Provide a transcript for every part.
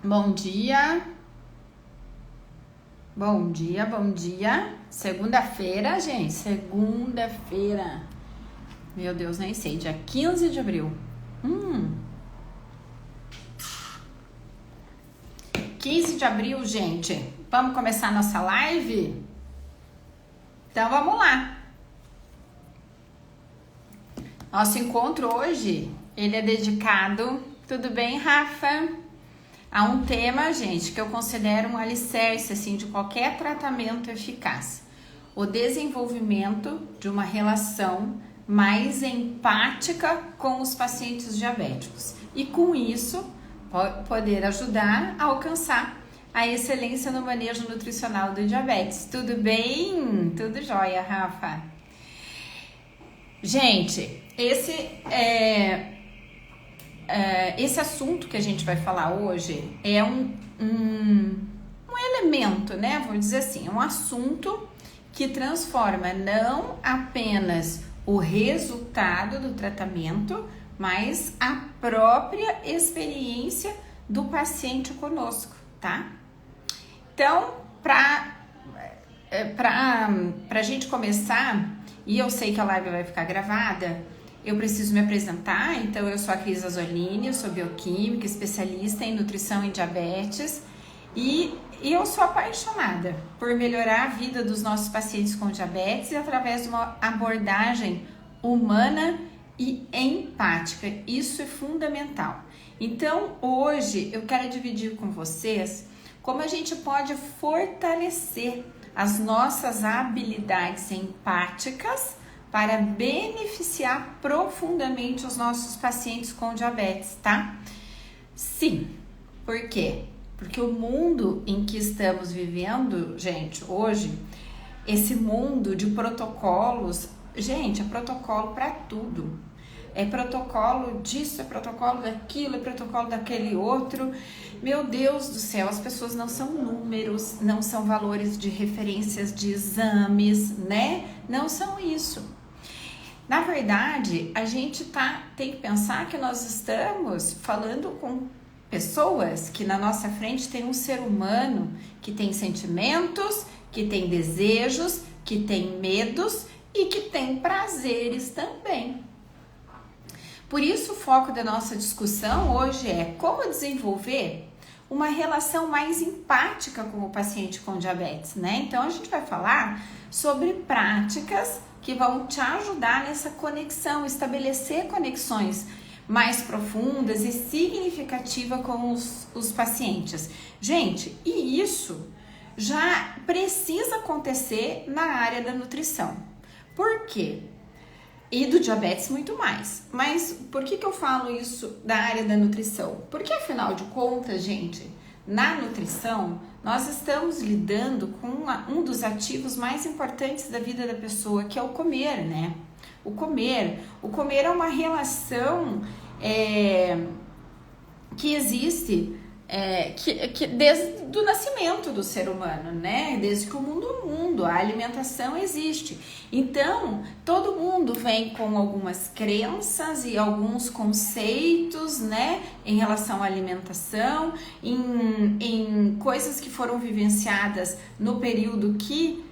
Bom dia, bom dia, bom dia. Segunda-feira, gente, segunda-feira. Meu Deus, nem sei, dia 15 de abril. 15 de abril, gente. Vamos começar a nossa live? Então vamos lá. Nosso encontro hoje, ele é dedicado, tudo bem, Rafa? A um tema, gente, que eu considero um alicerce, assim, de qualquer tratamento eficaz. O desenvolvimento de uma relação mais empática com os pacientes diabéticos. E com isso, poder ajudar a alcançar a excelência no manejo nutricional do diabetes. Tudo bem? Tudo jóia, Rafa? Gente, esse assunto que a gente vai falar hoje é um elemento, né? Vou dizer assim, um assunto que transforma não apenas o resultado do tratamento, mas a própria experiência do paciente conosco, tá? Então, pra gente começar, e eu sei que a live vai ficar gravada, eu preciso me apresentar. Então, eu sou a Cris Azzolini, eu sou bioquímica, especialista em nutrição e diabetes, e eu sou apaixonada por melhorar a vida dos nossos pacientes com diabetes através de uma abordagem humana e empática. Isso é fundamental. Então, hoje eu quero dividir com vocês como a gente pode fortalecer as nossas habilidades empáticas para beneficiar profundamente os nossos pacientes com diabetes, tá? Sim, por quê? Porque o mundo em que estamos vivendo, gente, hoje, esse mundo de protocolos, gente, é protocolo para tudo. É protocolo disso, é protocolo daquilo, é protocolo daquele outro. Meu Deus do céu, as pessoas não são números, não são valores de referências de exames, né? Não são isso. Na verdade, a gente tem que pensar que nós estamos falando com pessoas que na nossa frente tem um ser humano que tem sentimentos, que tem desejos, que tem medos e que tem prazeres também. Por isso, o foco da nossa discussão hoje é como desenvolver uma relação mais empática com o paciente com diabetes, né? Então, a gente vai falar sobre práticas que vão te ajudar nessa conexão, estabelecer conexões mais profundas e significativas com os pacientes. Gente, e isso já precisa acontecer na área da nutrição. Por quê? E do diabetes muito mais. Mas por que eu falo isso da área da nutrição? Porque afinal de contas, gente, na nutrição nós estamos lidando com um dos ativos mais importantes da vida da pessoa, que é o comer, né? O comer é uma relação que existe que desde o nascimento do ser humano, né? Desde que o mundo, a alimentação existe. Então, todo mundo vem com algumas crenças e alguns conceitos, né? Em relação à alimentação, em coisas que foram vivenciadas no período que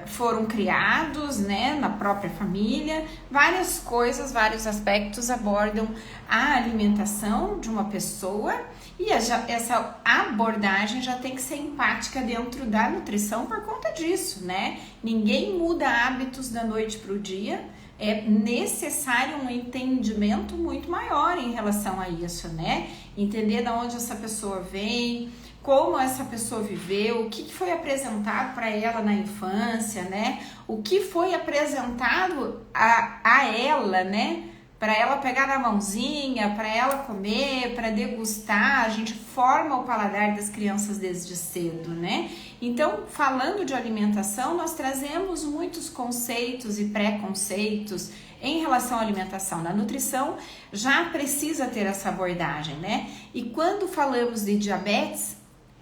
foram criados, né, na própria família. Várias coisas, vários aspectos abordam a alimentação de uma pessoa, e essa abordagem já tem que ser empática dentro da nutrição por conta disso, né? Ninguém muda hábitos da noite para o dia. É necessário um entendimento muito maior em relação a isso, né? Entender de onde essa pessoa vem, como essa pessoa viveu, o que foi apresentado para ela na infância, né? O que foi apresentado a ela, né? Para ela pegar na mãozinha, para ela comer, para degustar. A gente forma o paladar das crianças desde cedo, né? Então, falando de alimentação, nós trazemos muitos conceitos e preconceitos em relação à alimentação. Na nutrição já precisa ter essa abordagem, né? E quando falamos de diabetes,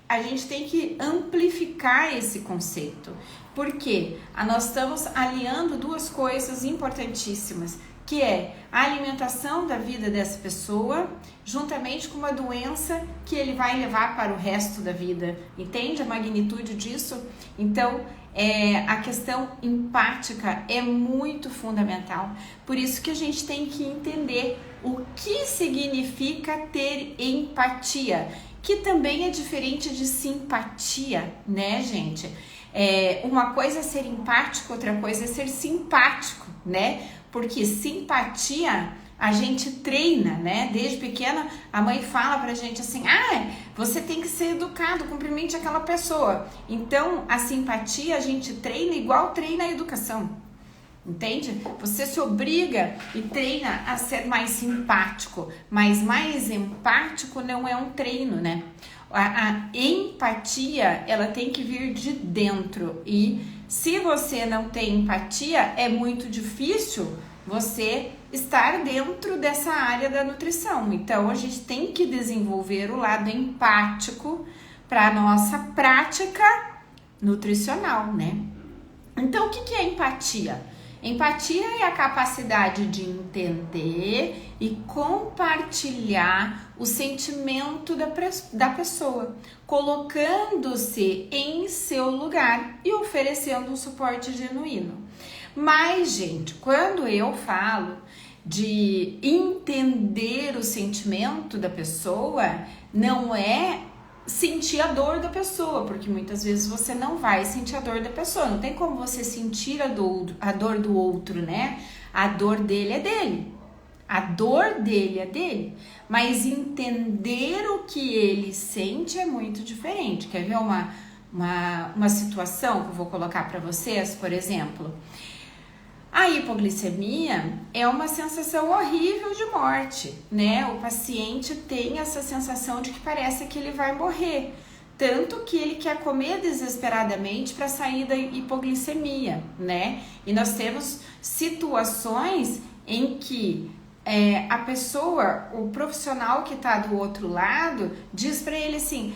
a gente tem que amplificar esse conceito. Por quê? Nós estamos aliando duas coisas importantíssimas, que é a alimentação da vida dessa pessoa, juntamente com uma doença que ele vai levar para o resto da vida. Entende a magnitude disso? Então, a questão empática é muito fundamental. Por isso que a gente tem que entender o que significa ter empatia, que também é diferente de simpatia, né, gente? Uma coisa é ser empático, outra coisa é ser simpático, né? Porque simpatia a gente treina, né? Desde pequena a mãe fala pra gente assim, você tem que ser educado, cumprimente aquela pessoa. Então a simpatia a gente treina igual treina a educação, entende? Você se obriga e treina a ser mais simpático, mas mais empático não é um treino, né? A empatia, ela tem que vir de dentro, e se você não tem empatia, é muito difícil você estar dentro dessa área da nutrição. Então, a gente tem que desenvolver o lado empático para a nossa prática nutricional, né? Então, o que é empatia? Empatia é a capacidade de entender e compartilhar o sentimento da pessoa, colocando-se em seu lugar e oferecendo um suporte genuíno. Mas, gente, quando eu falo de entender o sentimento da pessoa, não é sentir a dor da pessoa, porque muitas vezes você não vai sentir a dor da pessoa, não tem como você sentir a dor do outro, né? A dor dele é dele, a dor dele é dele, mas entender o que ele sente é muito diferente. Quer ver uma situação que eu vou colocar para vocês, por exemplo? A hipoglicemia é uma sensação horrível de morte, né? O paciente tem essa sensação de que parece que ele vai morrer, tanto que ele quer comer desesperadamente para sair da hipoglicemia, né? E nós temos situações em que a pessoa, o profissional que está do outro lado, diz para ele assim,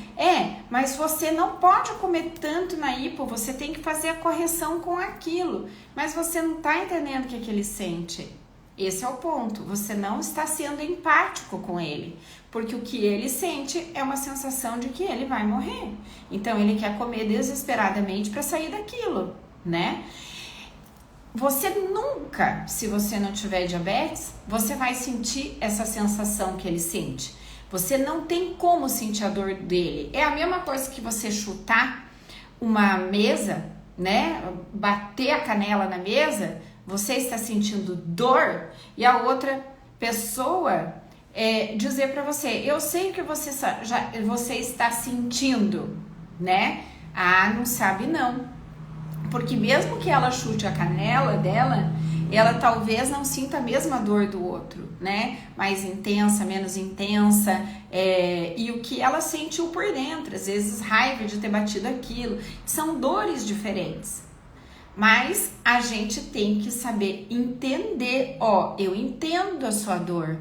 mas você não pode comer tanto na hipo, você tem que fazer a correção com aquilo, mas você não está entendendo o que ele sente. Esse é o ponto, você não está sendo empático com ele, porque o que ele sente é uma sensação de que ele vai morrer, então ele quer comer desesperadamente para sair daquilo, né? Você nunca, se você não tiver diabetes, você vai sentir essa sensação que ele sente. Você não tem como sentir a dor dele. É a mesma coisa que você chutar uma mesa, né? Bater a canela na mesa, você está sentindo dor, e a outra pessoa dizer para você, eu sei o que você está sentindo, né? Não sabe não. Porque mesmo que ela chute a canela dela, ela talvez não sinta a mesma dor do outro, né? Mais intensa, menos intensa, e o que ela sentiu por dentro, às vezes raiva de ter batido aquilo, são dores diferentes. Mas a gente tem que saber entender, eu entendo a sua dor,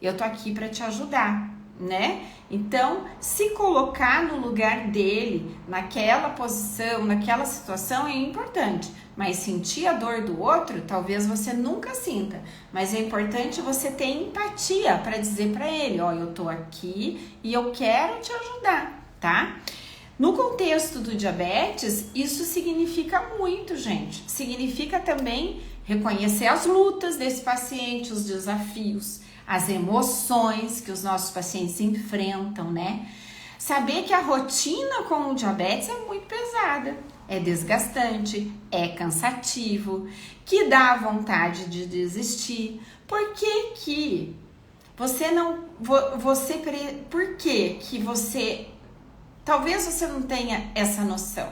eu tô aqui para te ajudar, né? Então, se colocar no lugar dele, naquela posição, naquela situação é importante, mas sentir a dor do outro, talvez você nunca sinta, mas é importante você ter empatia para dizer para ele, eu tô aqui e eu quero te ajudar, tá? No contexto do diabetes, isso significa muito, gente. Significa também reconhecer as lutas desse paciente, os desafios, as emoções que os nossos pacientes enfrentam, né? Saber que a rotina com o diabetes é muito pesada, é desgastante, é cansativo, que dá vontade de desistir. Por que que você não... por que você... Talvez você não tenha essa noção,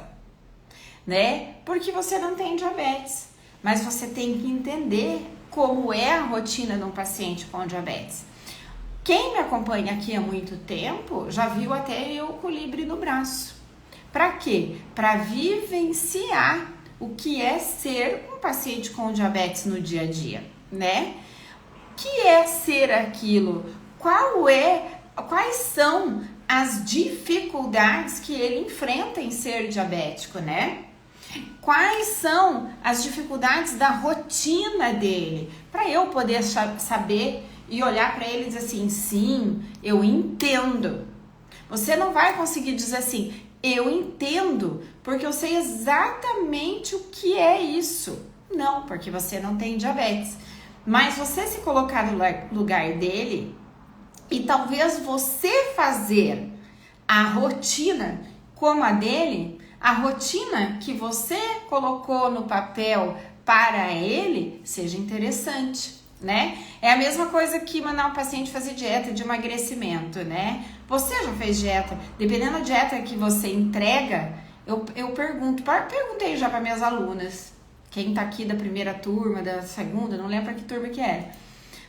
né? Porque você não tem diabetes, mas você tem que entender como é a rotina de um paciente com diabetes. Quem me acompanha aqui há muito tempo já viu até eu com o Libre no braço. Para quê? Para vivenciar o que é ser um paciente com diabetes no dia a dia, né? O que é ser aquilo? Quais são as dificuldades que ele enfrenta em ser diabético, né? Quais são as dificuldades da rotina dele? Para eu poder saber e olhar para ele e dizer assim, sim, eu entendo. Você não vai conseguir dizer assim, eu entendo, porque eu sei exatamente o que é isso. Não, porque você não tem diabetes. Mas você se colocar no lugar dele e talvez você fazer a rotina como a dele, a rotina que você colocou no papel para ele seja interessante, né? É a mesma coisa que mandar um paciente fazer dieta de emagrecimento, né? Você já fez dieta? Dependendo da dieta que você entrega, eu perguntei já para minhas alunas, quem tá aqui da primeira turma, da segunda, não lembro que turma que era.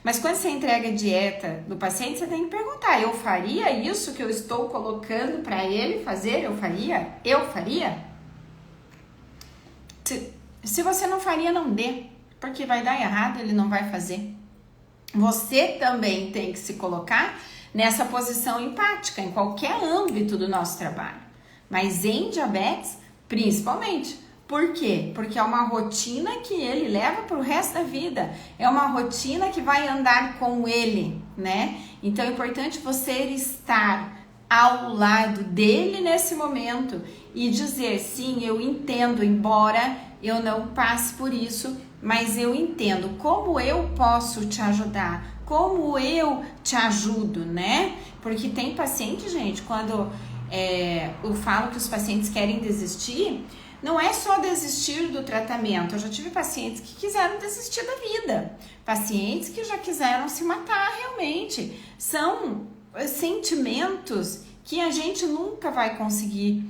Mas quando você entrega a dieta do paciente, você tem que perguntar, eu faria isso que eu estou colocando para ele fazer? Eu faria? Eu faria? Se você não faria, não dê, porque vai dar errado, ele não vai fazer. Você também tem que se colocar nessa posição empática, em qualquer âmbito do nosso trabalho. Mas em diabetes, principalmente. Por quê? Porque é uma rotina que ele leva para o resto da vida. É uma rotina que vai andar com ele, né? Então é importante você estar ao lado dele nesse momento e dizer, sim, eu entendo, embora eu não passe por isso, mas eu entendo como eu posso te ajudar, como eu te ajudo, né? Porque tem paciente, gente, quando eu falo que os pacientes querem desistir, não é só desistir do tratamento. Eu já tive pacientes que quiseram desistir da vida, pacientes que já quiseram se matar realmente. São sentimentos que a gente nunca vai conseguir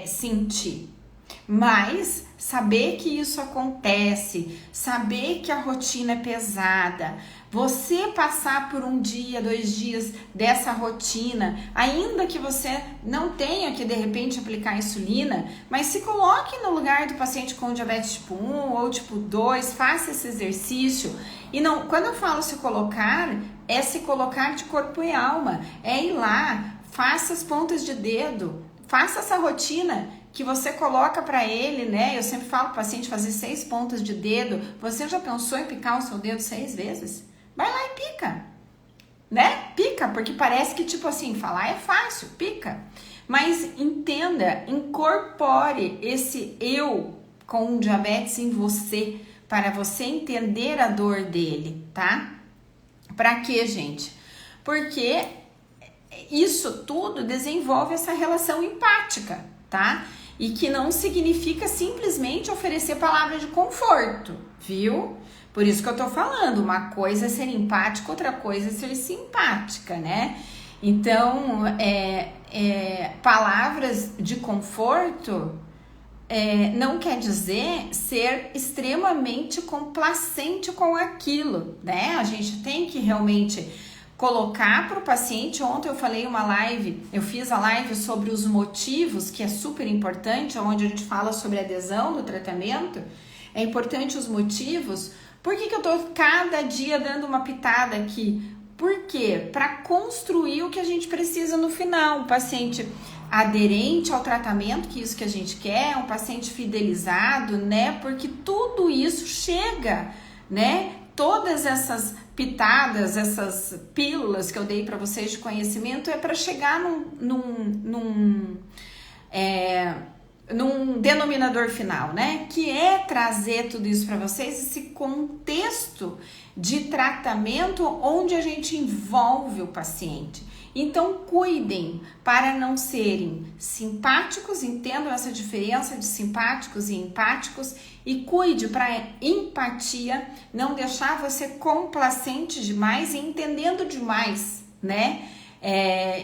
sentir. Mas saber que isso acontece, saber que a rotina é pesada, você passar por um dia, 2 dias dessa rotina, ainda que você não tenha que de repente aplicar insulina, mas se coloque no lugar do paciente com diabetes tipo 1 ou tipo 2, faça esse exercício. E não, quando eu falo se colocar, é se colocar de corpo e alma, é ir lá, faça as pontas de dedo, faça essa rotina que você coloca para ele, né? Eu sempre falo para o paciente fazer 6 pontas de dedo. Você já pensou em picar o seu dedo 6 vezes? Vai lá e pica, né? Pica, porque parece que tipo assim, falar é fácil, pica. Mas entenda, incorpore esse eu com diabetes em você, para você entender a dor dele, tá? Para quê, gente? Porque isso tudo desenvolve essa relação empática, tá? E que não significa simplesmente oferecer palavras de conforto, viu? Por isso que eu tô falando, uma coisa é ser empática, outra coisa é ser simpática, né? Então, palavras de conforto não quer dizer ser extremamente complacente com aquilo, né? A gente tem que realmente colocar para o paciente. Ontem eu falei eu fiz a live sobre os motivos, que é super importante, onde a gente fala sobre a adesão do tratamento. É importante os motivos. Por que eu tô cada dia dando uma pitada aqui? Por quê? Para construir o que a gente precisa no final. Um paciente aderente ao tratamento, que é isso que a gente quer, um paciente fidelizado, né? Porque tudo isso chega, né? Todas essas pitadas, essas pílulas que eu dei para vocês de conhecimento é para chegar num denominador final, né? Que é trazer tudo isso para vocês, esse contexto de tratamento onde a gente envolve o paciente. Então, cuidem para não serem simpáticos, entendam essa diferença de simpáticos e empáticos, e cuide para empatia não deixar você complacente demais e entendendo demais, né?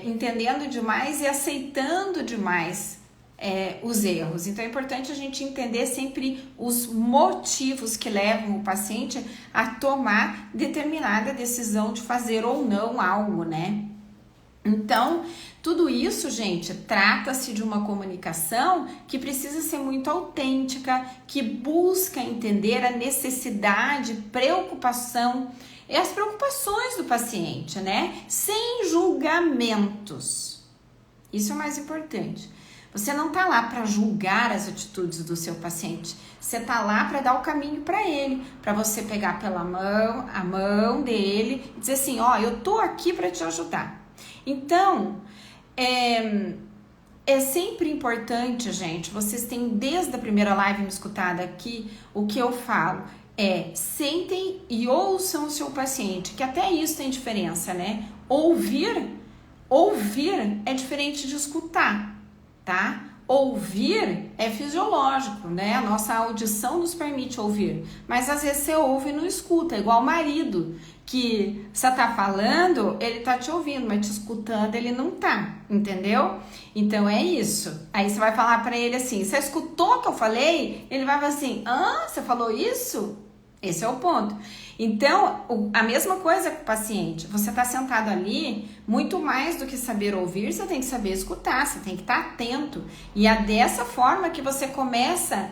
Entendendo demais e aceitando demais os erros. Então é importante a gente entender sempre os motivos que levam o paciente a tomar determinada decisão de fazer ou não algo, né? Então, tudo isso, gente, trata-se de uma comunicação que precisa ser muito autêntica, que busca entender a necessidade, preocupação e as preocupações do paciente, né? Sem julgamentos. Isso é o mais importante. Você não tá lá para julgar as atitudes do seu paciente. Você tá lá para dar o caminho para ele, para você pegar pela mão, a mão dele e dizer assim, ó, eu tô aqui para te ajudar. Então, é sempre importante, gente, vocês têm desde a primeira live me escutado aqui, o que eu falo sentem e ouçam o seu paciente, que até isso tem diferença, né? Ouvir é diferente de escutar, tá? Ouvir é fisiológico, né? A nossa audição nos permite ouvir, mas às vezes você ouve e não escuta, igual o marido, que você tá falando, ele tá te ouvindo, mas te escutando ele não tá, entendeu? Então é isso. Aí você vai falar pra ele assim, você escutou o que eu falei? Ele vai falar assim, você falou isso? Esse é o ponto. Então, a mesma coisa com o paciente. Você está sentado ali, muito mais do que saber ouvir, você tem que saber escutar, você tem que estar atento. E é dessa forma que você começa,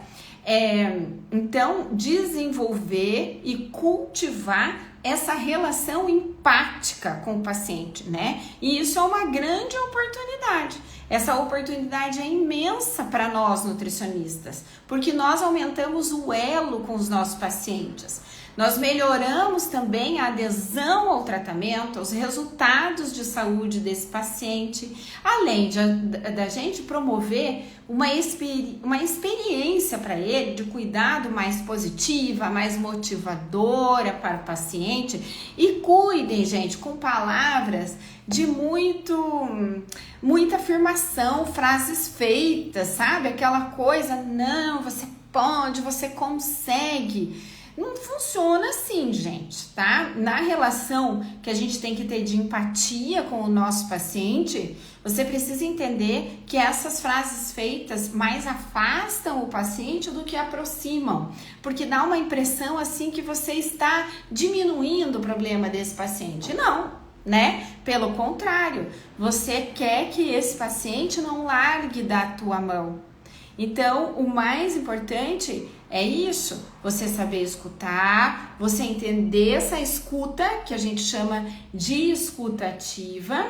então, desenvolver e cultivar essa relação empática com o paciente, né? E isso é uma grande oportunidade. Essa oportunidade é imensa para nós nutricionistas, porque nós aumentamos o elo com os nossos pacientes. Nós melhoramos também a adesão ao tratamento, os resultados de saúde desse paciente, além da gente promover uma experiência para ele de cuidado mais positiva, mais motivadora para o paciente. E cuidem, gente, com palavras de muita afirmação, frases feitas, sabe? Aquela coisa, não, você pode, você consegue. Não funciona assim, gente, tá? Na relação que a gente tem que ter de empatia com o nosso paciente, você precisa entender que essas frases feitas mais afastam o paciente do que aproximam, porque dá uma impressão assim que você está diminuindo o problema desse paciente. Não, né? Pelo contrário, você quer que esse paciente não largue da tua mão. Então, o mais importante é isso, você saber escutar, você entender essa escuta, que a gente chama de escuta ativa,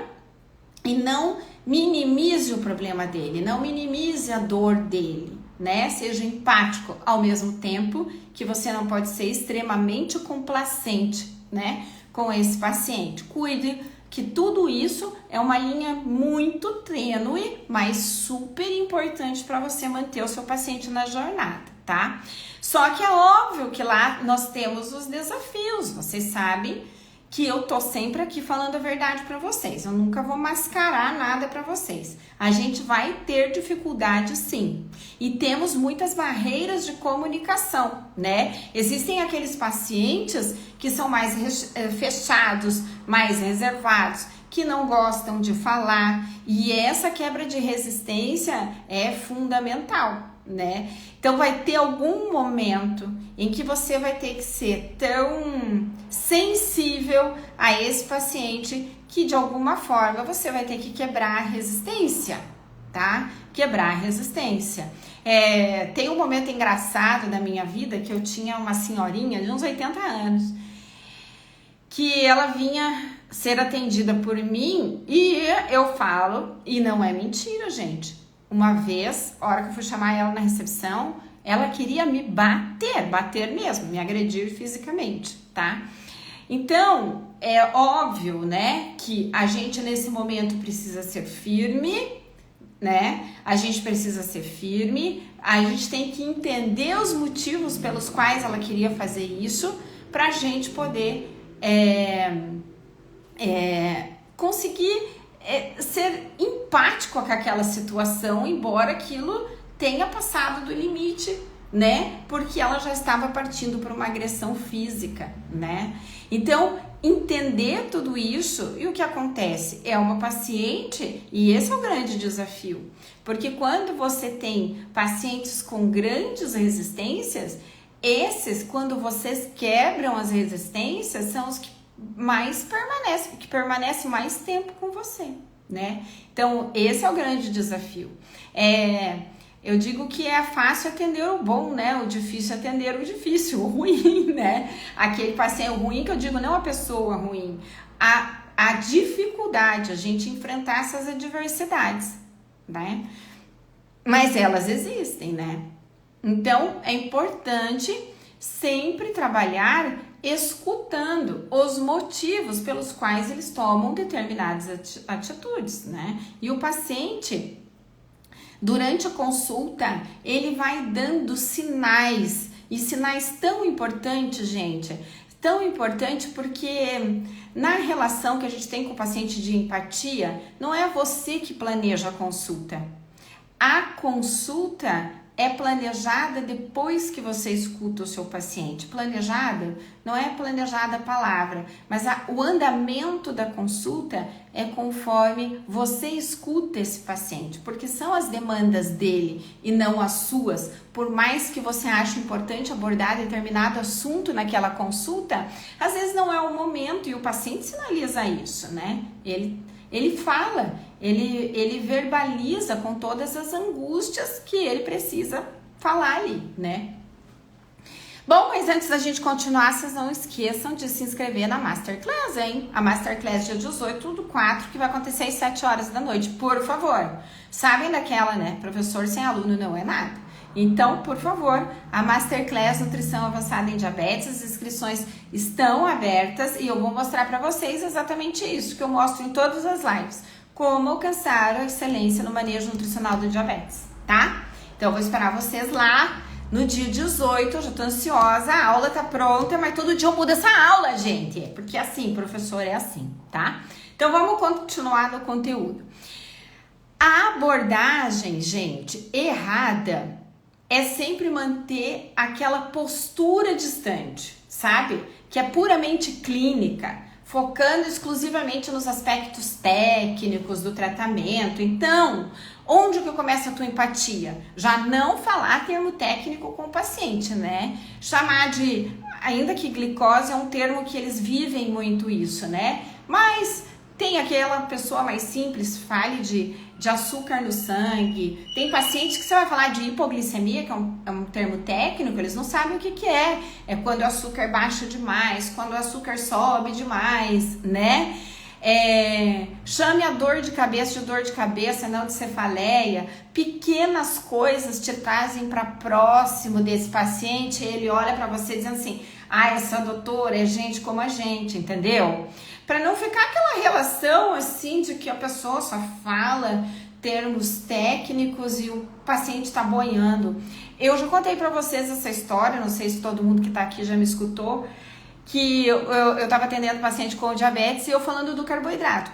e não minimize o problema dele, não minimize a dor dele, né? Seja empático ao mesmo tempo que você não pode ser extremamente complacente, né? Com esse paciente. Cuide que tudo isso é uma linha muito tênue, mas super importante para você manter o seu paciente na jornada, tá? Só que é óbvio que lá nós temos os desafios. Vocês sabem que eu tô sempre aqui falando a verdade para vocês. Eu nunca vou mascarar nada para vocês. A gente vai ter dificuldade, sim. E temos muitas barreiras de comunicação, né? Existem aqueles pacientes que são mais fechados, mais reservados, que não gostam de falar. E essa quebra de resistência é fundamental, né? Então vai ter algum momento em que você vai ter que ser tão sensível a esse paciente que de alguma forma você vai ter que quebrar a resistência, tá? Quebrar a resistência. Tem um momento engraçado da minha vida que eu tinha uma senhorinha de uns 80 anos que ela vinha ser atendida por mim e eu falo, e não é mentira, gente. Uma vez, a hora que eu fui chamar ela na recepção, ela queria me bater mesmo, me agredir fisicamente, tá? Então, é óbvio, né, que a gente nesse momento precisa ser firme, né? A gente precisa ser firme, a gente tem que entender os motivos pelos quais ela queria fazer isso, pra gente poder conseguir ser empático com aquela situação, embora aquilo tenha passado do limite, né? Porque ela já estava partindo para uma agressão física, né? Então, entender tudo isso, e o que acontece? É uma paciente, e esse é o grande desafio, porque quando você tem pacientes com grandes resistências, esses, quando vocês quebram as resistências, são os que mais permanecem mais tempo com você, né? Então, esse é o grande desafio. Eu digo que é fácil atender o bom, né? O difícil é atender o difícil, o ruim, né? Aquele paciente ruim, que eu digo não a pessoa ruim, a dificuldade, a gente enfrentar essas adversidades, né? mas elas existem, né? Então, é importante sempre trabalhar escutando os motivos pelos quais eles tomam determinadas atitudes, né? E o paciente, durante a consulta, ele vai dando sinais, e sinais tão importantes, gente, tão importante porque na relação que a gente tem com o paciente de empatia, não é você que planeja a consulta. A consulta é planejada depois que você escuta o seu paciente. Planejada não é planejada a palavra, mas o andamento da consulta é conforme você escuta esse paciente, porque são as demandas dele e não as suas. Por mais que você ache importante abordar determinado assunto naquela consulta, às vezes não é o momento e o paciente sinaliza isso, né? Ele fala, ele verbaliza com todas as angústias que ele precisa falar ali, né? Bom, mas antes da gente continuar, vocês não esqueçam de se inscrever na Masterclass, hein? A Masterclass dia 18/4, que vai acontecer às 7 horas da noite, por favor. Sabem daquela, né? Professor sem aluno não é nada. Então, por favor, a Masterclass Nutrição Avançada em Diabetes, as inscrições estão abertas e eu vou mostrar para vocês exatamente isso que eu mostro em todas as lives. Como alcançar a excelência no manejo nutricional do diabetes, tá? Então, eu vou esperar vocês lá no dia 18, eu já tô ansiosa, a aula tá pronta, mas todo dia eu mudo essa aula, gente. Porque assim, professor, é assim, tá? Então, vamos continuar no conteúdo. A abordagem, gente, errada é sempre manter aquela postura distante, sabe? Que é puramente clínica, focando exclusivamente nos aspectos técnicos do tratamento. Então, onde que começa a tua empatia? Já não falar termo técnico com o paciente, né? Chamar de, ainda que glicose é um termo que eles vivem muito isso, né? Mas tem aquela pessoa mais simples, fale de açúcar no sangue. Tem pacientes que você vai falar de hipoglicemia, que é um termo técnico, eles não sabem o que é. É quando o açúcar baixa demais, quando o açúcar sobe demais, né? Chame a dor de cabeça, não de cefaleia. Pequenas coisas te trazem para próximo desse paciente. Ele olha para você dizendo assim: essa doutora é gente como a gente, entendeu? Para não ficar aquela relação assim de que a pessoa só fala termos técnicos e o paciente tá boiando. Eu já contei para vocês essa história, não sei se todo mundo que tá aqui já me escutou, que eu tava atendendo paciente com diabetes e eu falando do carboidrato.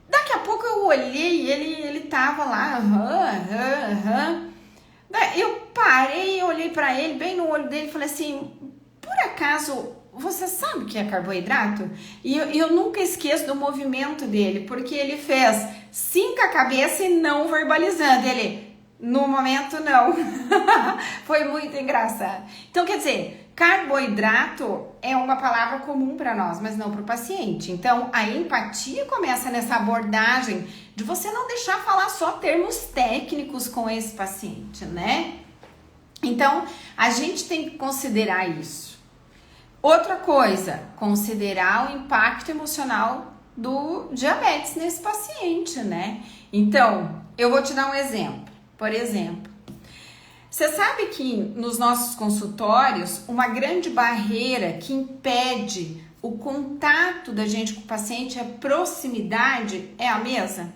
Daqui a pouco eu olhei e ele tava lá, Eu parei, olhei para ele, bem no olho dele e falei assim: por acaso você sabe o que é carboidrato? E eu nunca esqueço do movimento dele, porque ele fez sim com a cabeça e não verbalizando. Ele, no momento, não. Foi muito engraçado. Então, quer dizer, carboidrato é uma palavra comum para nós, mas não para o paciente. Então, a empatia começa nessa abordagem de você não deixar falar só termos técnicos com esse paciente, né? Então, a gente tem que considerar isso. Outra coisa, considerar o impacto emocional do diabetes nesse paciente, né? Então, eu vou te dar um exemplo. Por exemplo, você sabe que nos nossos consultórios, uma grande barreira que impede o contato da gente com o paciente, a proximidade, é a mesa?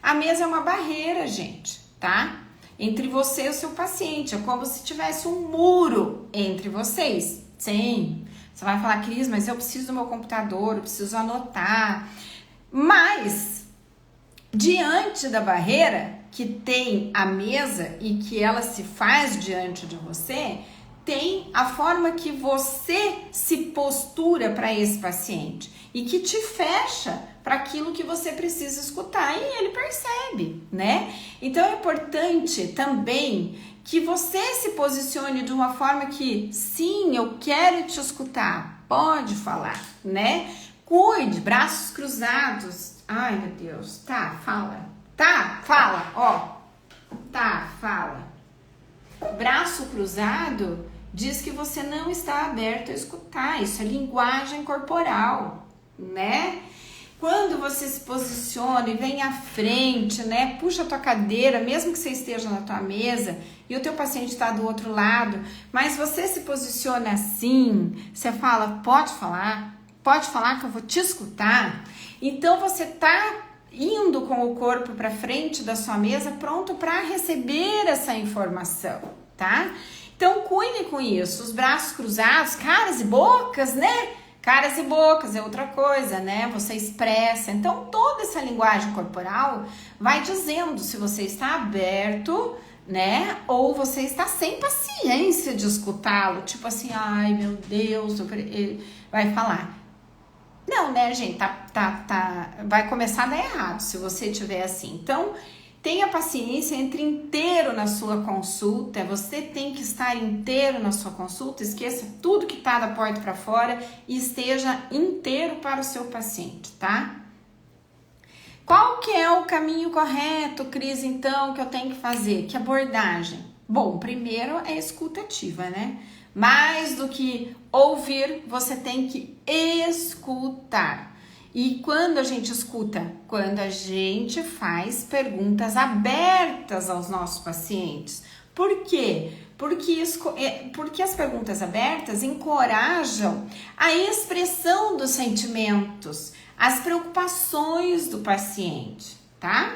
A mesa é uma barreira, gente, tá? Entre você e o seu paciente. É como se tivesse um muro entre vocês. Sim. Você vai falar: Cris, mas eu preciso do meu computador, eu preciso anotar. Mas, diante da barreira que tem a mesa e que ela se faz diante de você, tem a forma que você se postura para esse paciente e que te fecha para aquilo que você precisa escutar, e ele percebe, né? Então é importante também que você se posicione de uma forma que, sim, eu quero te escutar, pode falar, né? Cuide, braços cruzados. Ai, meu Deus, tá, fala. Tá, fala, ó. Tá, fala. Braço cruzado diz que você não está aberto a escutar. Isso é linguagem corporal, né? Quando você se posiciona e vem à frente, né? Puxa a tua cadeira, mesmo que você esteja na tua mesa e o teu paciente está do outro lado, mas você se posiciona assim, você fala, pode falar que eu vou te escutar. Então você tá indo com o corpo para frente da sua mesa, pronto para receber essa informação, tá? Então cuide com isso, os braços cruzados, caras e bocas, né? Caras e bocas é outra coisa, né? Você expressa. Então, toda essa linguagem corporal vai dizendo se você está aberto, né? Ou você está sem paciência de escutá-lo. Tipo assim, ai meu Deus, ele vai falar. Não, né, gente? Vai começar a dar errado se você tiver assim. Então, tenha paciência, entre inteiro na sua consulta. Você tem que estar inteiro na sua consulta. Esqueça tudo que tá da porta para fora e esteja inteiro para o seu paciente, tá? Qual que é o caminho correto, Cris, então, que eu tenho que fazer? Que abordagem? Bom, primeiro é escutativa, né? Mais do que ouvir, você tem que escutar. E quando a gente escuta? Quando a gente faz perguntas abertas aos nossos pacientes. Por quê? Porque as perguntas abertas encorajam a expressão dos sentimentos, as preocupações do paciente, tá?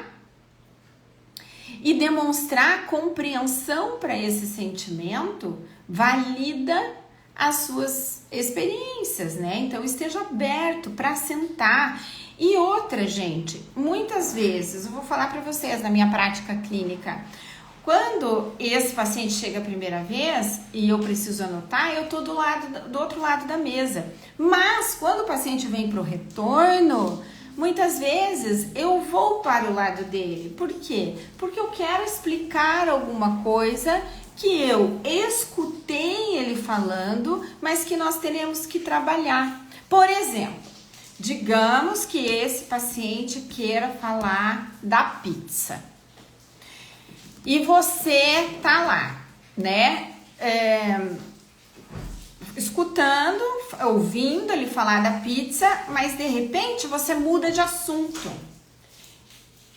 E demonstrar compreensão para esse sentimento valida as suas experiências, né? Então esteja aberto para sentar. E outra, gente, muitas vezes, eu vou falar para vocês na minha prática clínica, quando esse paciente chega a primeira vez e eu preciso anotar, eu tô do outro lado da mesa. Mas quando o paciente vem para o retorno, muitas vezes eu vou para o lado dele. Por quê? Porque eu quero explicar alguma coisa que eu escutei ele falando, mas que nós teremos que trabalhar. Por exemplo, digamos que esse paciente queira falar da pizza. E você tá lá, né? Escutando, ouvindo ele falar da pizza, mas de repente você muda de assunto.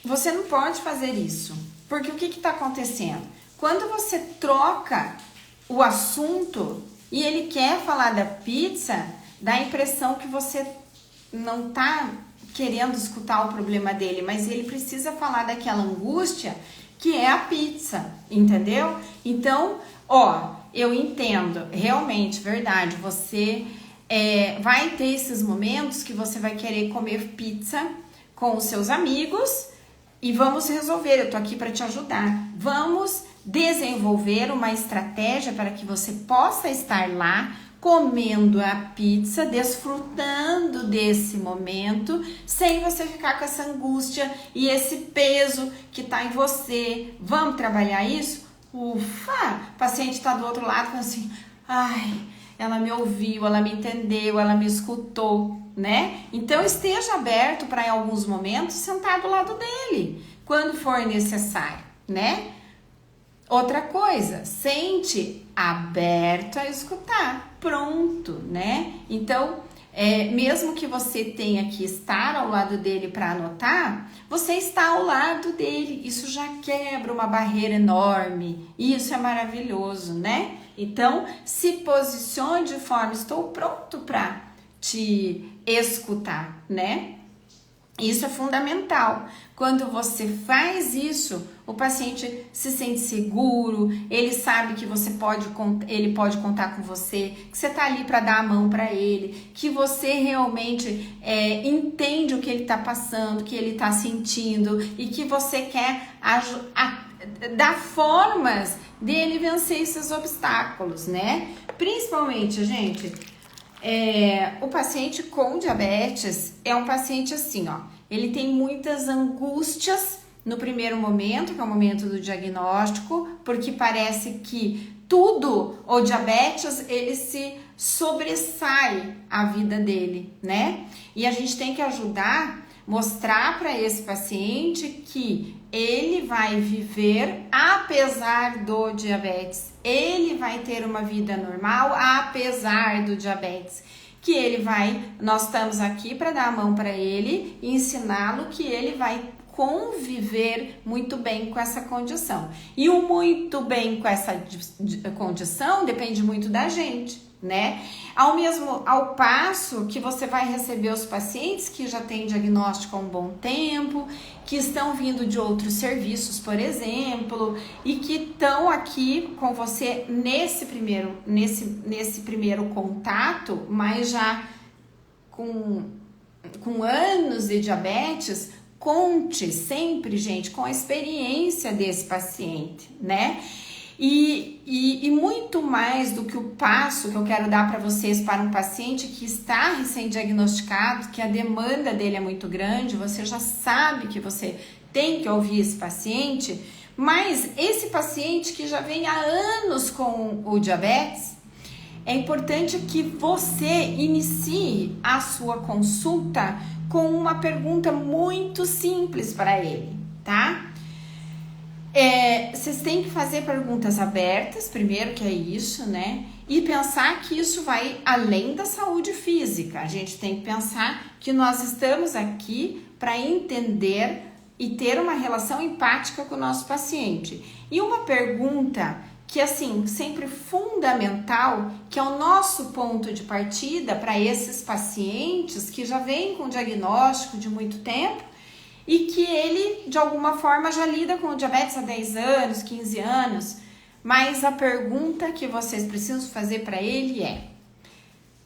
Você não pode fazer isso, porque o que está acontecendo? Quando você troca o assunto e ele quer falar da pizza, dá a impressão que você não tá querendo escutar o problema dele, mas ele precisa falar daquela angústia que é a pizza, entendeu? Então, eu entendo, realmente, verdade, você vai ter esses momentos que você vai querer comer pizza com os seus amigos e vamos resolver, eu tô aqui para te ajudar. Vamos desenvolver uma estratégia para que você possa estar lá comendo a pizza, desfrutando desse momento, sem você ficar com essa angústia e esse peso que tá em você. Vamos trabalhar isso? Ufa! O paciente tá do outro lado falando assim, ai, ela me ouviu, ela me entendeu, ela me escutou, né? Então esteja aberto para em alguns momentos sentar do lado dele, quando for necessário, né? Outra coisa, sente aberto a escutar, pronto, né? Então, mesmo que você tenha que estar ao lado dele para anotar, você está ao lado dele, isso já quebra uma barreira enorme, e isso é maravilhoso, né? Então, se posicione de forma, estou pronto para te escutar, né? Isso é fundamental. Quando você faz isso, o paciente se sente seguro, ele sabe que ele pode contar com você, que você tá ali para dar a mão para ele, que você realmente entende o que ele tá passando, que ele tá sentindo e que você quer dar formas dele vencer esses obstáculos, né? Principalmente, gente, o paciente com diabetes é um paciente assim, ele tem muitas angústias no primeiro momento, que é o momento do diagnóstico, porque parece que tudo, o diabetes, ele se sobressai a vida dele, né? E a gente tem que mostrar para esse paciente que ele vai viver apesar do diabetes, ele vai ter uma vida normal apesar do diabetes, nós estamos aqui para dar a mão para ele e ensiná-lo que ele vai conviver muito bem com essa condição. E o muito bem com essa condição depende muito da gente, né? Ao passo que você vai receber os pacientes que já têm diagnóstico há um bom tempo, que estão vindo de outros serviços, por exemplo, e que estão aqui com você nesse primeiro contato, mas já com anos de diabetes. Conte sempre, gente, com a experiência desse paciente, né? E muito mais do que o passo que eu quero dar para vocês para um paciente que está recém-diagnosticado, que a demanda dele é muito grande, você já sabe que você tem que ouvir esse paciente, mas esse paciente que já vem há anos com o diabetes, é importante que você inicie a sua consulta com uma pergunta muito simples para ele, tá? Vocês têm que fazer perguntas abertas, primeiro, que é isso, né? E pensar que isso vai além da saúde física. A gente tem que pensar que nós estamos aqui para entender e ter uma relação empática com o nosso paciente. E uma pergunta que, assim, sempre fundamental, que é o nosso ponto de partida para esses pacientes que já vêm com diagnóstico de muito tempo e que ele, de alguma forma, já lida com o diabetes há 10 anos, 15 anos, mas a pergunta que vocês precisam fazer para ele é: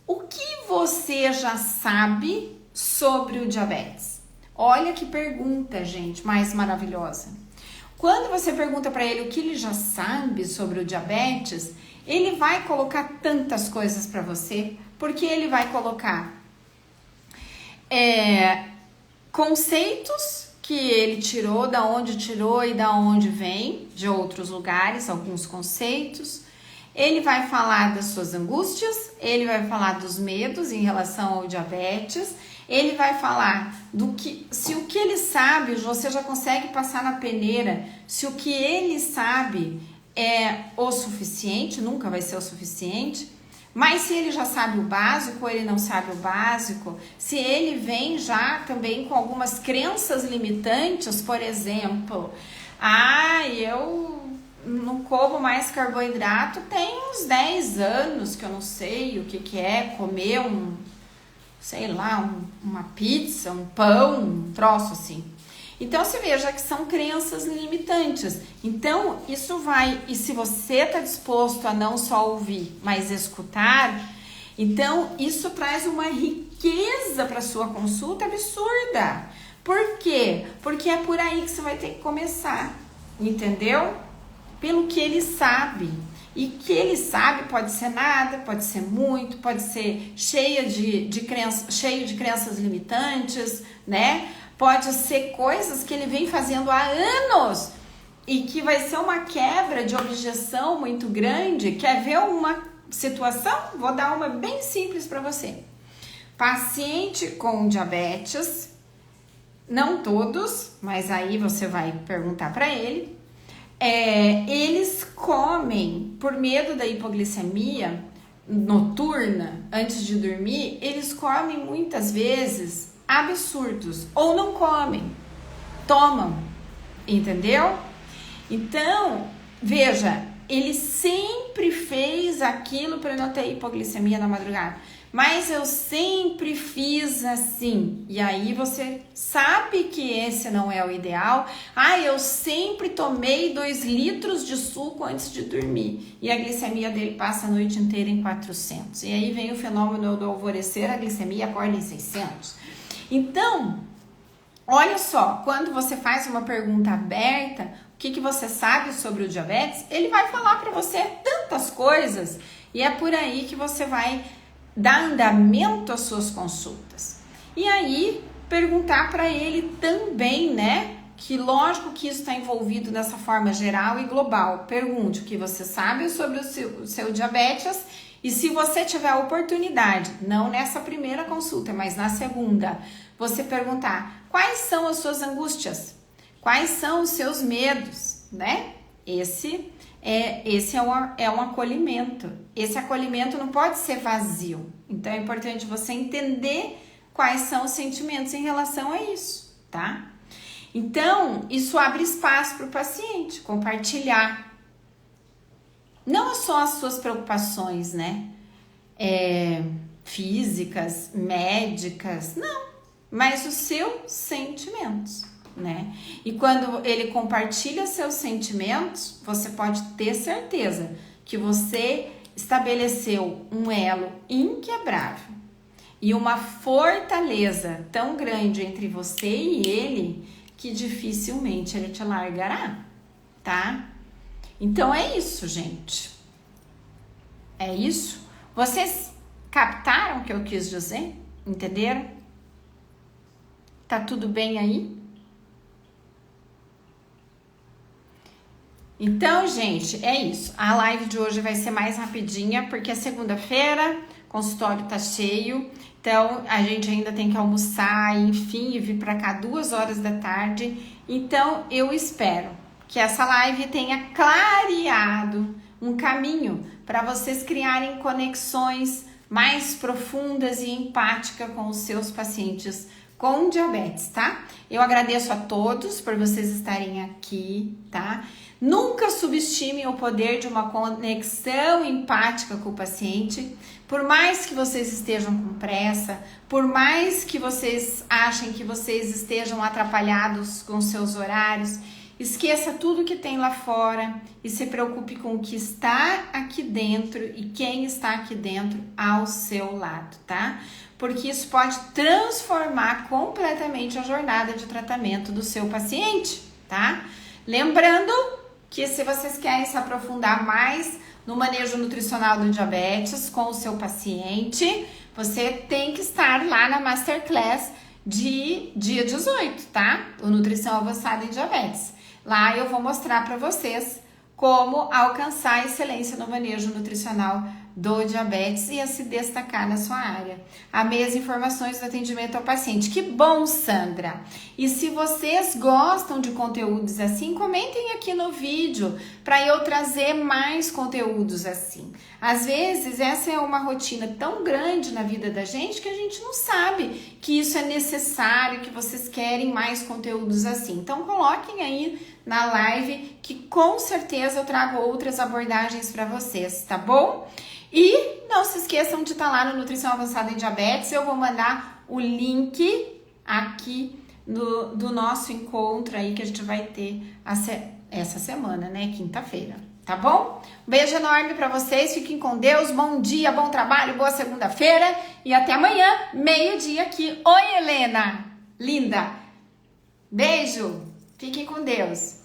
o que você já sabe sobre o diabetes? Olha que pergunta, gente, mais maravilhosa. Quando você pergunta para ele o que ele já sabe sobre o diabetes, ele vai colocar tantas coisas para você, porque ele vai colocar conceitos que ele tirou, da onde tirou e da onde vem, de outros lugares, alguns conceitos. Ele vai falar das suas angústias, ele vai falar dos medos em relação ao diabetes, ele vai falar se o que ele sabe, você já consegue passar na peneira, se o que ele sabe é o suficiente, nunca vai ser o suficiente, mas se ele já sabe o básico ou ele não sabe o básico, se ele vem já também com algumas crenças limitantes, por exemplo, eu não como mais carboidrato tem uns 10 anos que eu não sei o que é comer uma pizza, um pão, um troço assim. Então, você veja que são crenças limitantes. Então, e se você está disposto a não só ouvir, mas escutar, então isso traz uma riqueza para sua consulta absurda. Por quê? Porque é por aí que você vai ter que começar, entendeu? Pelo que ele sabe. E que ele sabe pode ser nada, pode ser muito, pode ser cheio de crenças limitantes, né? Pode ser coisas que ele vem fazendo há anos e que vai ser uma quebra de objeção muito grande. Quer ver uma situação? Vou dar uma bem simples para você. Paciente com diabetes, não todos, mas aí você vai perguntar para ele. Eles comem, por medo da hipoglicemia noturna, antes de dormir, eles comem muitas vezes absurdos, ou não comem, tomam, entendeu? Então, veja, ele sempre fez aquilo para não ter hipoglicemia na madrugada, mas eu sempre fiz assim, e aí você sabe que esse não é o ideal. Eu sempre tomei 2 litros de suco antes de dormir, e a glicemia dele passa a noite inteira em 400, e aí vem o fenômeno do alvorecer, a glicemia acorda em 600. Então, olha só, quando você faz uma pergunta aberta, o que você sabe sobre o diabetes, ele vai falar para você tantas coisas, e é por aí que você vai dar andamento às suas consultas. E aí, perguntar para ele também, né? Que lógico que isso está envolvido dessa forma geral e global. Pergunte o que você sabe sobre o seu diabetes, e se você tiver a oportunidade, não nessa primeira consulta, mas na segunda, você perguntar quais são as suas angústias, quais são os seus medos, né? Esse é um acolhimento. Esse acolhimento não pode ser vazio, Então é importante você entender quais são os sentimentos em relação a isso, tá? Então, isso abre espaço para o paciente compartilhar. Não só as suas preocupações, né? Físicas, médicas, não. Mas os seus sentimentos, né? E quando ele compartilha seus sentimentos, você pode ter certeza que você estabeleceu um elo inquebrável e uma fortaleza tão grande entre você e ele que dificilmente ele te largará, tá? Então é isso, gente. É isso. Vocês captaram o que eu quis dizer? Entenderam? Tá tudo bem aí? Então, gente, é isso. A live de hoje vai ser mais rapidinha, porque é segunda-feira, consultório tá cheio. Então, a gente ainda tem que almoçar, enfim, e vir para cá 2 horas da tarde. Então, eu espero que essa live tenha clareado um caminho para vocês criarem conexões mais profundas e empáticas com os seus pacientes com diabetes, tá? Eu agradeço a todos por vocês estarem aqui, tá? Nunca subestime o poder de uma conexão empática com o paciente. Por mais que vocês estejam com pressa, por mais que vocês achem que vocês estejam atrapalhados com seus horários, esqueça tudo que tem lá fora e se preocupe com o que está aqui dentro e quem está aqui dentro ao seu lado, tá? Porque isso pode transformar completamente a jornada de tratamento do seu paciente, tá? Lembrando que se vocês querem se aprofundar mais no manejo nutricional do diabetes com o seu paciente, você tem que estar lá na Masterclass de dia 18, tá? O Nutrição Avançada em Diabetes. Lá eu vou mostrar para vocês como alcançar a excelência no manejo nutricional do diabetes e a se destacar na sua área. Amei as informações do atendimento ao paciente. Que bom, Sandra! E se vocês gostam de conteúdos assim, comentem aqui no vídeo para eu trazer mais conteúdos assim. Às vezes, essa é uma rotina tão grande na vida da gente que a gente não sabe que isso é necessário, que vocês querem mais conteúdos assim. Então, coloquem aí na live que com certeza eu trago outras abordagens para vocês, tá bom? E não se esqueçam de estar lá no Nutrição Avançada em Diabetes. Eu vou mandar o link aqui do nosso encontro aí que a gente vai ter essa semana, né? Quinta-feira, tá bom? Um beijo enorme para vocês, fiquem com Deus, bom dia, bom trabalho, boa segunda-feira e até amanhã, meio-dia aqui. Oi, Helena, linda! Beijo, fiquem com Deus!